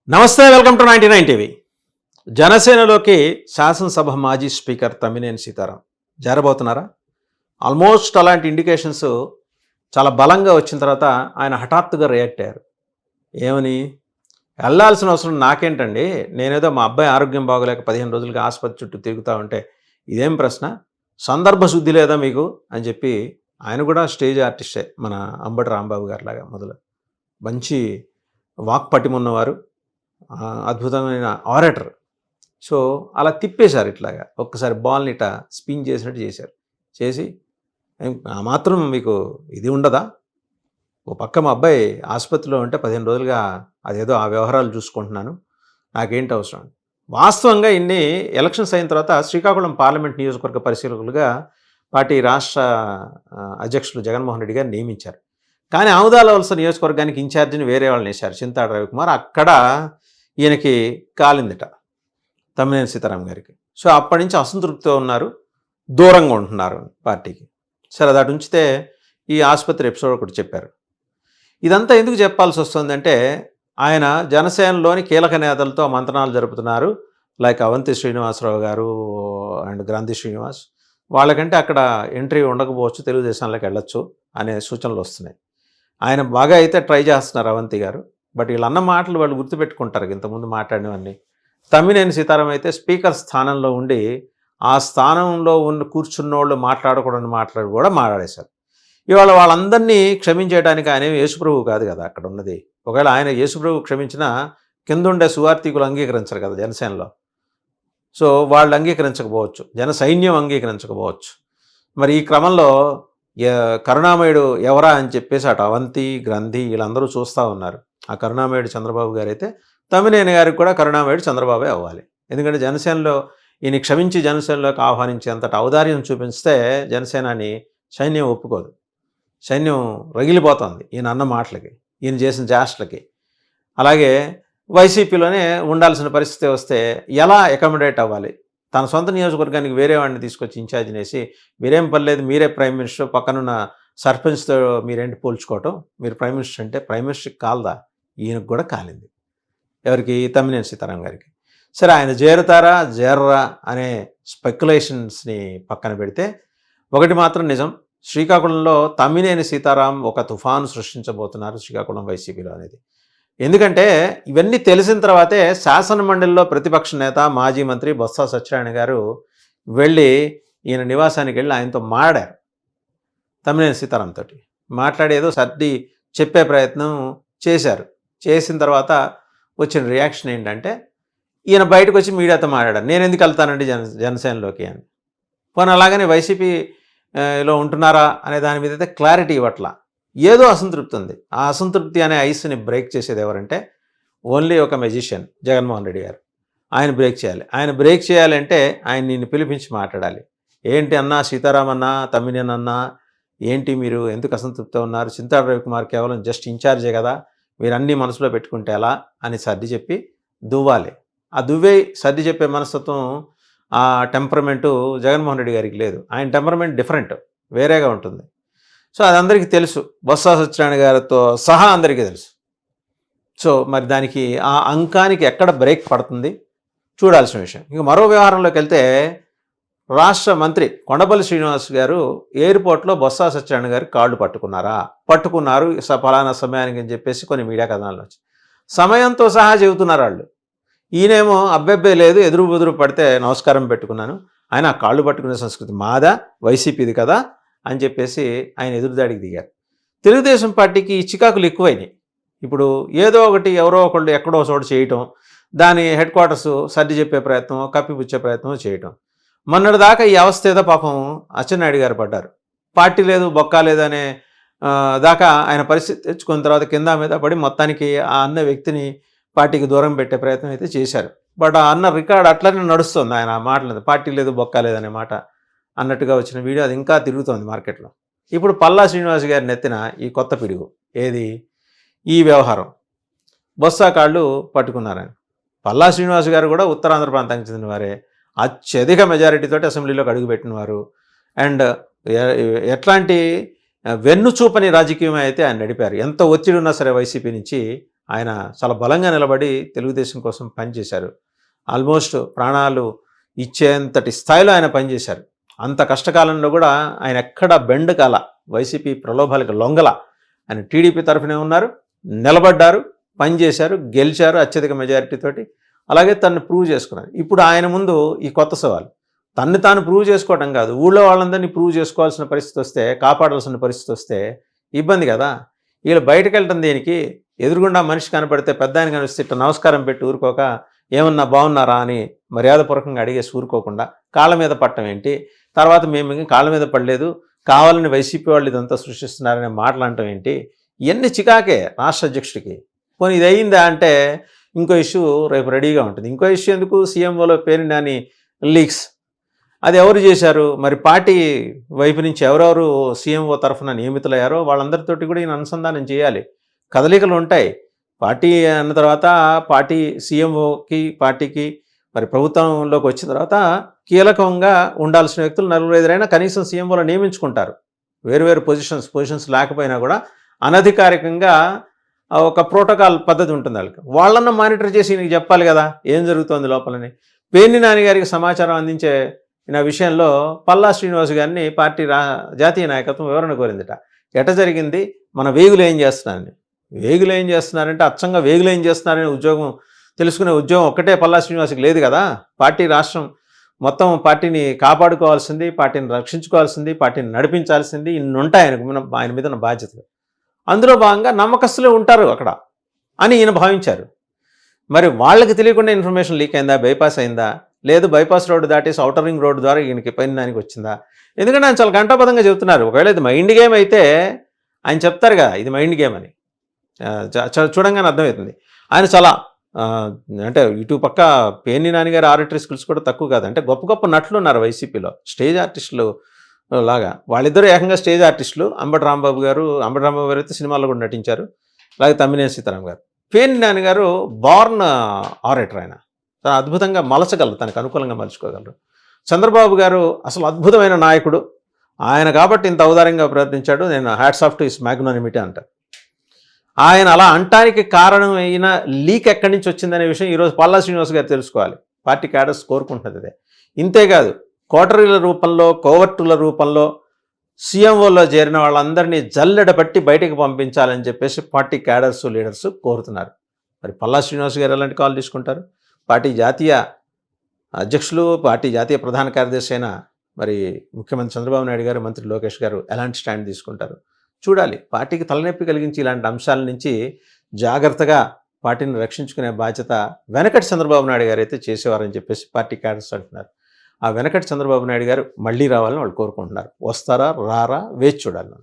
నమస్తే, welcome to 99 TV. జనసేనలోకి శాసనసభ మాజీ స్పీకర్ తమ్మినేని సీతారాం చేరబోతున్నారా? ఆల్మోస్ట్ అలాంటి ఇండికేషన్స్ చాలా బలంగా వచ్చిన తర్వాత ఆయన హఠాత్తుగా రియాక్ట్ అయ్యారు. ఏమని? వెళ్ళాల్సిన అవసరం నాకేంటండి, నేనేదో మా అబ్బాయి ఆరోగ్యం బాగోలేక 15 రోజులుగా ఆసుపత్రి చుట్టూ తిరుగుతూ ఉంటే ఇదేం ప్రశ్న, సందర్భ శుద్ధి లేదా మీకు అని చెప్పి ఆయన కూడా స్టేజ్ ఆర్టిస్టే, మన అంబటి రాంబాబు గారి లాగా మొదలు మంచి వాక్పటిమున్నవారు, అద్భుతమైన ఆరేటర్. సో అలా తిప్పేశారు, ఇట్లాగా ఒక్కసారి బాల్ని ఇట్లా స్పిన్ చేసినట్టు చేశారు. చేసి ఆ మాత్రం మీకు ఇది ఉండదా, ఓ పక్క మా అబ్బాయి ఆసుపత్రిలో ఉంటే 15 రోజులుగా అదేదో ఆ వ్యవహారాలు చూసుకుంటున్నాను, నాకేంటి అవసరం. వాస్తవంగా ఇన్ని ఎలక్షన్స్ అయిన తర్వాత శ్రీకాకుళం పార్లమెంట్ నియోజకవర్గ పరిశీలకులుగా పార్టీ రాష్ట్ర అధ్యక్షులు జగన్మోహన్ రెడ్డి గారు నియమించారు. కానీ ఆముదాల వలస నియోజకవర్గానికి ఇన్ఛార్జిని వేరే వాళ్ళని వేశారు, చింతాడ రవికుమార్. అక్కడ ఈయనకి కాలిందిట, తమ్మినేని సీతారాం గారికి. సో అప్పటి నుంచి అసంతృప్తితో ఉన్నారు, దూరంగా ఉంటున్నారు పార్టీకి. సరే, అది అటు ఉంచితే ఈ ఆసుపత్రి ఎపిసోడ్ ఒకటి చెప్పారు. ఇదంతా ఎందుకు చెప్పాల్సి వస్తుందంటే, ఆయన జనసేనలోని కీలక నేతలతో మంత్రాలు జరుపుతున్నారు. లైక్ అవంతి శ్రీనివాసరావు గారు అండ్ గ్రంథి శ్రీనివాస్. వాళ్ళకంటే అక్కడ ఎంట్రీ ఉండకపోవచ్చు, తెలుగుదేశంలోకి వెళ్ళొచ్చు అనే సూచనలు వస్తున్నాయి. ఆయన బాగా అయితే ట్రై చేస్తున్నారు అవంతి గారు. బట్ వీళ్ళు అన్న మాటలు వాళ్ళు గుర్తుపెట్టుకుంటారు, ఇంతకుముందు మాట్లాడినవన్నీ. తమ్మినేని సీతారాం అయితే స్పీకర్ స్థానంలో ఉండి ఆ స్థానంలో కూర్చున్నోళ్ళు మాట్లాడకూడని మాట్లాడి కూడా మాట్లాడేశారు. ఇవాళ వాళ్ళందరినీ క్షమించేయడానికి ఆయన యేసుప్రభు కాదు కదా అక్కడ ఉన్నది. ఒకవేళ ఆయన యేసుప్రభు క్షమించినా కిందుండే సువార్థికులు అంగీకరించరు కదా జనసేనలో. సో వాళ్ళు అంగీకరించకపోవచ్చు, జన సైన్యం అంగీకరించకపోవచ్చు. మరి ఈ క్రమంలో కరుణామయుడు ఎవరా అని చెప్పేసి అటు అవంతి, గ్రంథి వీళ్ళందరూ చూస్తూ ఉన్నారు. ఆ కరుణామయుడు చంద్రబాబు గారు అయితే తమ్మినేని గారికి కూడా కరుణామయుడు చంద్రబాబే అవ్వాలి. ఎందుకంటే జనసేనలో ఈయన క్షమించి జనసేనలోకి ఆహ్వానించేంతటి ఔదార్యం చూపిస్తే జనసేనాని సైన్యం ఒప్పుకోదు. సైన్యం రగిలిపోతుంది ఈయన అన్న మాటలకి, ఈయన చేసిన చేష్టలకి. అలాగే వైసీపీలోనే ఉండాల్సిన పరిస్థితి వస్తే ఎలా అకామిడేట్ అవ్వాలి? తన సొంత నియోజకవర్గానికి వేరే వాడిని తీసుకొచ్చి ఇన్ఛార్జిని వేసి మీరేం పర్లేదు, మీరే ప్రైమ్ మినిస్టర్, పక్కనున్న సర్పంచ్తో మీరేంటి పోల్చుకోవటం, మీరు ప్రైమ్ మినిస్టర్ అంటే ప్రైమ్ మినిస్టర్కి కాలదా? ఈయనకు కూడా కాలింది. ఎవరికి? తమ్మినేని సీతారాం గారికి. సరే, ఆయన చేరుతారా చేరరా అనే స్పెక్యులేషన్స్ని పక్కన పెడితే ఒకటి మాత్రం నిజం, శ్రీకాకుళంలో తమ్మినేని సీతారాం ఒక తుఫాను సృష్టించబోతున్నారు శ్రీకాకుళం వైసీపీలో అనేది. ఎందుకంటే ఇవన్నీ తెలిసిన తర్వాతే శాసనమండలిలో ప్రతిపక్ష నేత మాజీ మంత్రి బొత్స సత్యనారాయణ గారు వెళ్ళి ఈయన నివాసానికి వెళ్ళి ఆయనతో మాట్లాడారు. తమ్మినేని సీతారాంతో మాట్లాడేదో సర్ది చెప్పే ప్రయత్నం చేశారు. చేసిన తర్వాత వచ్చిన రియాక్షన్ ఏంటంటే, ఈయన బయటకు వచ్చి మీడియాతో మాట్లాడారు, నేను ఎందుకు వెళ్తానండి జనసేనలోకి అని. పోనీ అలాగనే వైసీపీలో ఉంటున్నారా అనే దాని మీద అయితే క్లారిటీ ఇవ్వట్లా. ఏదో అసంతృప్తి ఉంది. ఆ అసంతృప్తి అనే ఐస్ని బ్రేక్ చేసేది ఎవరంటే ఓన్లీ ఒక మెజిషియన్ జగన్మోహన్ రెడ్డి గారు. ఆయన బ్రేక్ చేయాలి. ఆయన బ్రేక్ చేయాలంటే ఆయన నిన్ను పిలిపించి మాట్లాడాలి. ఏంటి అన్నా సీతారాం అన్నా, తమ్మినేని అన్నా, ఏంటి మీరు ఎందుకు అసంతృప్తితో ఉన్నారు? చింతాడ రవికుమార్ కేవలం జస్ట్ ఇన్ఛార్జే కదా, మీరు అన్నీ మనసులో పెట్టుకుంటే ఎలా అని సర్ది చెప్పి దువ్వాలి. ఆ దువ్వే సర్ది చెప్పే మనస్తత్వం, ఆ టెంపర్మెంటు జగన్మోహన్ రెడ్డి గారికి లేదు. ఆయన టెంపర్మెంట్ డిఫరెంట్, వేరేగా ఉంటుంది. సో అది అందరికీ తెలుసు, బొత్స సత్యనారాయణ గారితో సహా అందరికీ తెలుసు. సో మరి దానికి ఆ అంకానికి ఎక్కడ బ్రేక్ పడుతుంది చూడాల్సిన విషయం. ఇక మరో వ్యవహారంలోకి వెళ్తే, రాష్ట్ర మంత్రి కొండపల్లి శ్రీనివాస్ గారు ఎయిర్పోర్ట్లో బొత్స సత్యనారాయణ గారు కాళ్ళు పట్టుకున్నారు ఫలానా సమయానికి అని చెప్పేసి కొన్ని మీడియా కథనాలు వచ్చి సమయంతో సహా చెబుతున్నారు వాళ్ళు. ఈయనేమో అబ్బెబ్బే లేదు, ఎదురు బెదురు పడితే నమస్కారం పెట్టుకున్నాను, ఆయన ఆ కాళ్ళు పట్టుకునే సంస్కృతి మాదా, వైసీపీది కదా అని చెప్పేసి ఆయన ఎదురుదాడికి దిగారు. తెలుగుదేశం పార్టీకి ఈ చికాకులు ఎక్కువైనాయి. ఇప్పుడు ఏదో ఒకటి ఎవరో ఒకళ్ళు ఎక్కడో చోట చేయటం, దాని హెడ్ క్వార్టర్స్ సర్ది చెప్పే ప్రయత్నం, కప్పిపుచ్చే ప్రయత్నం చేయటం. మొన్నటిదాకా ఈ అవస్థ ఏదో పాపం అచ్చెన్నాయుడు గారు పడ్డారు. పార్టీ లేదు బొక్క లేదనే దాకా ఆయన పరిస్థితి తెచ్చుకున్న తర్వాత కింద మీద పడి మొత్తానికి ఆ అన్న వ్యక్తిని పార్టీకి దూరం పెట్టే ప్రయత్నం అయితే చేశారు. బట్ ఆ అన్న రికార్డ్ అట్లనే నడుస్తుంది. ఆయన ఆ మాటలేదు, పార్టీ లేదు బొక్క లేదనే మాట అన్నట్టుగా వచ్చిన వీడియో అది ఇంకా తిరుగుతోంది మార్కెట్లో. ఇప్పుడు పల్లా శ్రీనివాస్ గారిని ఎత్తిన ఈ కొత్త పిడుగు ఏది? ఈ వ్యవహారం. బొత్స కాళ్ళు పట్టుకున్నారని. పల్లా శ్రీనివాస్ గారు కూడా ఉత్తరాంధ్ర ప్రాంతానికి చెందిన వారే, అత్యధిక మెజారిటీతో అసెంబ్లీలోకి అడుగుపెట్టినవారు. అండ్ ఎట్లాంటి వెన్నుచూపని రాజకీయం అయితే ఆయన నడిపారు. ఎంత ఒత్తిడి ఉన్నా సరే వైసీపీ నుంచి ఆయన చాలా బలంగా నిలబడి తెలుగుదేశం కోసం పనిచేశారు. ఆల్మోస్ట్ ప్రాణాలు ఇచ్చేంతటి స్థాయిలో ఆయన పనిచేశారు. అంత కష్టకాలంలో కూడా ఆయన ఎక్కడ బెండ్ కాల, వైసీపీ ప్రలోభాలకు లొంగల. ఆయన టీడీపీ తరఫునే ఉన్నారు, నిలబడ్డారు, పనిచేశారు, గెలిచారు అత్యధిక మెజారిటీతోటి. అలాగే తను ప్రూవ్ చేసుకున్నారు. ఇప్పుడు ఆయన ముందు ఈ కొత్త సవాల్, తన్ని తాను ప్రూవ్ చేసుకోవడం కాదు, ఊళ్ళో వాళ్ళందరినీ ప్రూవ్ చేసుకోవాల్సిన పరిస్థితి వస్తే, కాపాడాల్సిన పరిస్థితి వస్తే ఇబ్బంది కదా. వీళ్ళు బయటకు వెళ్ళటం దేనికి? ఎదురుగుండా మనిషి కనపడితే, పెద్ద ఆయన కనిపిస్తే ఇట్లా నమస్కారం పెట్టి ఊరుకోక, ఏమన్నా బాగున్నారా అని మర్యాదపూర్వకంగా అడిగేసి ఊరుకోకుండా కాళ్ళ మీద పట్టడం ఏంటి? తర్వాత మేము కాళ్ళ మీద పడలేదు, కావాలని వైసీపీ వాళ్ళు ఇదంతా సృష్టిస్తున్నారనే మాటలు ఏంటి? ఇవన్నీ చికాకే రాష్ట్ర అధ్యక్షుడికి. పోనీ ఇది అయిందా అంటే ఇంకో ఇష్యూ రేపు రెడీగా ఉంటుంది. ఇంకో ఇష్యూ ఎందుకు? సీఎంఓలో పేరు నాని లీక్స్. అది ఎవరు చేశారు? మరి పార్టీ వైపు నుంచి ఎవరెవరు సీఎంఓ తరఫున నియమితులయ్యారో వాళ్ళందరితోటి కూడా ఈయన అనుసంధానం చేయాలి. కదలికలు ఉంటాయి. పార్టీ అన్న తర్వాత పార్టీ సీఎంఓకి, పార్టీకి, మరి ప్రభుత్వంలోకి వచ్చిన తర్వాత కీలకంగా ఉండాల్సిన వ్యక్తులు నలుగురు ఎదురైనా కనీసం సీఎంఓలో నియమించుకుంటారు. వేరువేరు పొజిషన్స్ లేకపోయినా కూడా అనధికారికంగా ఒక ప్రోటోకాల్ పద్ధతి ఉంటుంది వాళ్ళకి. వాళ్ళన్న మానిటర్ చేసి నీకు చెప్పాలి కదా ఏం జరుగుతోంది లోపలని. పేర్ని నాని గారికి సమాచారం అందించే నా విషయంలో పల్లా శ్రీనివాస్ గారిని పార్టీ జాతీయ నాయకత్వం వివరణ కోరిందిట. ఎట జరిగింది, మన వేగులు ఏం చేస్తున్నారని. వేగులు ఏం చేస్తున్నారంటే అచ్చంగా వేగులు ఏం చేస్తున్నారనే ఉద్యోగం తెలుసుకునే ఉద్యోగం ఒక్కటే పల్లా శ్రీనివాస్కి లేదు కదా. పార్టీ రాష్ట్రం మొత్తం పార్టీని కాపాడుకోవాల్సింది, పార్టీని రక్షించుకోవాల్సింది, పార్టీని నడిపించాల్సింది ఇన్ని ఉంటాయి ఆయన మీద ఉన్న బాధ్యతలు. అందులో భాగంగా నమ్మకస్తులే ఉంటారు అక్కడ అని ఈయన భావించారు. మరి వాళ్ళకి తెలియకుండా ఇన్ఫర్మేషన్ లీక్ అయిందా, బైపాస్ అయిందా, లేదు బైపాస్ రోడ్డు దాటేసి ఔటర్ రింగ్ రోడ్డు ద్వారా ఈయనకి పైన దానికి వచ్చిందా? ఎందుకంటే ఆయన చాలా ఘంటాబద్ధంగా చెబుతున్నారు. ఒకవేళ ఇది మైండ్ గేమ్ అయితే ఆయన చెప్తారు కదా ఇది మైండ్ గేమ్ అని. చూడంగానే అర్థమవుతుంది. ఆయన చాలా అంటే ఇటు పక్క పేర్ని నాని గారి ఆర్టిటరీ స్కిల్స్ కూడా తక్కువ కాదు. అంటే గొప్ప గొప్ప నటులు ఉన్నారు వైసీపీలో, స్టేజ్ ఆర్టిస్టులు లాగా. వాళ్ళిద్దరూ ఏకంగా స్టేజ్ ఆర్టిస్టులు. అంబటి రాంబాబు గారు అయితే సినిమాల్లో కూడా నటించారు. అలాగే తమ్మినేని సీతారాం గారు. పేర్ని నాని గారు బార్న్ ఆరేటర్. ఆయన చాలా అద్భుతంగా మలచగలరు, తనకు అనుకూలంగా మలుచుకోగలరు. చంద్రబాబు గారు అసలు అద్భుతమైన నాయకుడు. ఆయన కాబట్టి ఇంత ఔదార్యంగా ప్రవర్తించాడు. నేను hats off to his magnanimity అంటారు. ఆయన అలా అంటానికి కారణమైన లీక్ ఎక్కడి నుంచి వచ్చిందనే విషయం ఈరోజు పల్లా శ్రీనివాస్ గారు తెలుసుకోవాలి. పార్టీ క్యాడర్స్ కోరుకుంటుంది అదే. ఇంతేకాదు, కోటరీల రూపంలో, కోవర్టుల రూపంలో సీఎంఓలో చేరిన వాళ్ళందరినీ జల్లెడపట్టి బయటికి పంపించాలని చెప్పేసి పార్టీ క్యాడర్స్, లీడర్స్ కోరుతున్నారు. మరి పల్లా శ్రీనివాస్ గారు ఎలాంటి కాల్ తీసుకుంటారు? పార్టీ జాతీయ అధ్యక్షులు, పార్టీ జాతీయ ప్రధాన కార్యదర్శి అయిన మరి ముఖ్యమంత్రి చంద్రబాబు నాయుడు గారు, మంత్రి లోకేష్ గారు ఎలాంటి స్టాండ్ తీసుకుంటారు చూడాలి. పార్టీకి తలనొప్పి కలిగించి ఇలాంటి అంశాల నుంచి జాగ్రత్తగా పార్టీని రక్షించుకునే బాధ్యత వెనకటి చంద్రబాబు నాయుడు గారు అయితే చేసేవారని చెప్పేసి పార్టీ క్యాడర్స్ అంటున్నారు. ఆ వెనకటి చంద్రబాబు నాయుడు గారు మళ్ళీ రావాలని వాళ్ళు కోరుకుంటున్నారు. వస్తారా రారా వేచి చూడాలి.